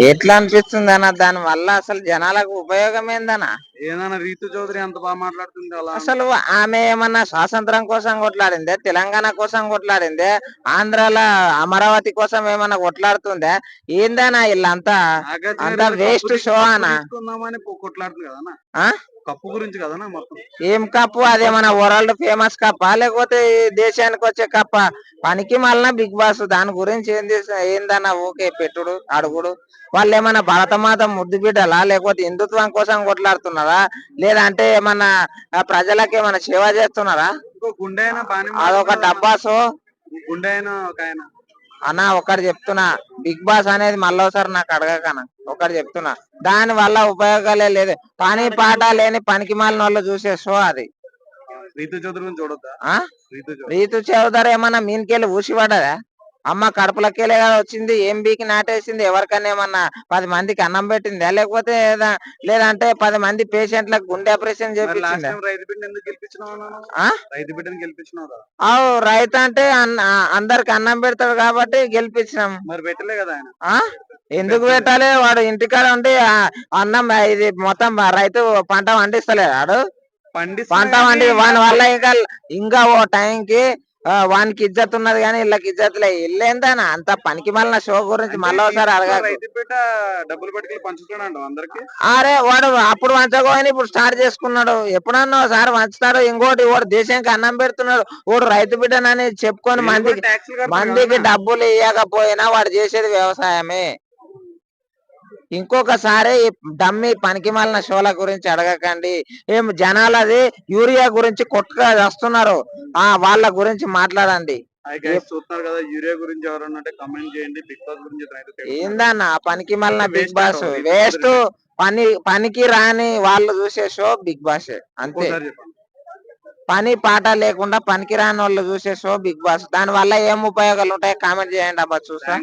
ఎట్లా అనిపిస్తుంది అన్న దాని వల్ల అసలు జనాలకు ఉపయోగం ఏందన్నా? ఏదైనా రీతు చౌదరి అంత బాగా మాట్లాడుతుంది అలా అసలు ఆమె ఏమన్నా స్వాతంత్రం కోసం కొట్లాడిందే, తెలంగాణ కోసం కొట్లాడిందే, ఆంధ్రాల అమరావతి కోసం ఏమన్నా కొట్లాడుతుందే? ఏందన్నా వీళ్ళంతా అంతా వేస్ట్ షో అనా? తీసుకుందామని కొట్లాడుతుంది కదా ఆ? కప్పు గురించి కదా మొత్తం. ఏం కప్పు? అదేమన్నా వరల్డ్ ఫేమస్ కప్ప లేకపోతే ఈ దేశానికి వచ్చే కప్ప? పనికి మళ్ళా బిగ్ బాస్ దాని గురించి ఏందన్నా ఓకే పెట్టుడు అడుగుడు. వాళ్ళు ఏమన్నా భరతమాత ముద్దు బిడ్డలా లేకపోతే హిందుత్వం కోసం కొట్లాడుతున్నారా లేదంటే ఏమన్నా ప్రజలకు ఏమన్నా సేవ చేస్తున్నారా? గుండె అదొక డబ్బాసు. గుండె అయినా ఒక ఆయన అన్న ఒకటి చెప్తున్నా, బిగ్ బాస్ అనేది మళ్ళీసారి నాకు అడగకనా, ఒకటి చెప్తున్నా, దాని వల్ల ఉపయోగాలే లేదు. పని పాట లేని పనికి మాలిన వాళ్ళు చూసే షో అది. రీతు చౌదరి చూడొద్దా? రీతు చౌదరి ఏమన్నా మీనికెళ్ళి ఊసి పడ్డదా? అమ్మ కడుపులకెళ్ళే వచ్చింది, ఏం బీకి నాటేసింది? ఎవరికన్నా ఏమన్నా 10 మందికి అన్నం పెట్టిందా? లేకపోతే లేదంటే 10 మంది పేషెంట్లకు గుండె ఆపరేషన్ చేపించిందా? రైతు అంటే అందరికి అన్నం పెడతాడు కాబట్టి గెలిపించినాం. మరి పెట్టలే కదా ఆయన. ఎందుకు పెట్టాలి? వాడు ఇంటికాడ ఉండి అన్నం ఇది మొత్తం రైతు పంట పండిస్తలేడు. పంట వండి వాని వల్ల ఇంకా ఓ టైంకి వానికి ఇజ్జత్ ఉన్నది కానీ వీళ్ళకి ఇజ్జత్ లే. ఇల్లేందనా అంత పనికి మళ్ళీ షో గురించి మళ్ళీ ఒకసారి అడగాలి. డబ్బులు పట్టుకెళ్ళి పంచుతున్నాడు అందరికి. అరే వాడు అప్పుడు వంచకపోయినా ఇప్పుడు స్టార్ట్ చేసుకున్నాడు. ఎప్పుడన్నా ఒకసారి వంచుతాడు. ఇంకోటి వాడు దేశానికి అన్నం పెడుతున్నాడు. వాడు రైతు బిడ్డనని చెప్పుకొని మందికి డబ్బులు ఇవ్వకపోయినా వాడు చేసేది వ్యవసాయమే. ఇంకొకసారి డమ్మి పనికి మాలిన షోల గురించి అడగకండి. ఏం జనాలది యూరియా గురించి కొట్టుగా వస్తున్నారు. వాళ్ళ గురించి మాట్లాడండి. చూస్తున్నారు కదా, యూరియా గురించి ఎవరన్నా కమెంట్ చేయండి. బిగ్ బాస్ గురించి ఏందన్నా పనికి మాలిన బిగ్ బాస్ వేస్ట్. పనికి రాని వాళ్ళు చూసే షో బిగ్ బాస్ అంతే. పని పాట లేకుండా పనికి రాని వాళ్ళు చూసే షో బిగ్ బాస్. దాని వల్ల ఏం ఉపయోగాలు ఉంటాయి కామెంట్ చేయండి అబ్బా చూస్తా.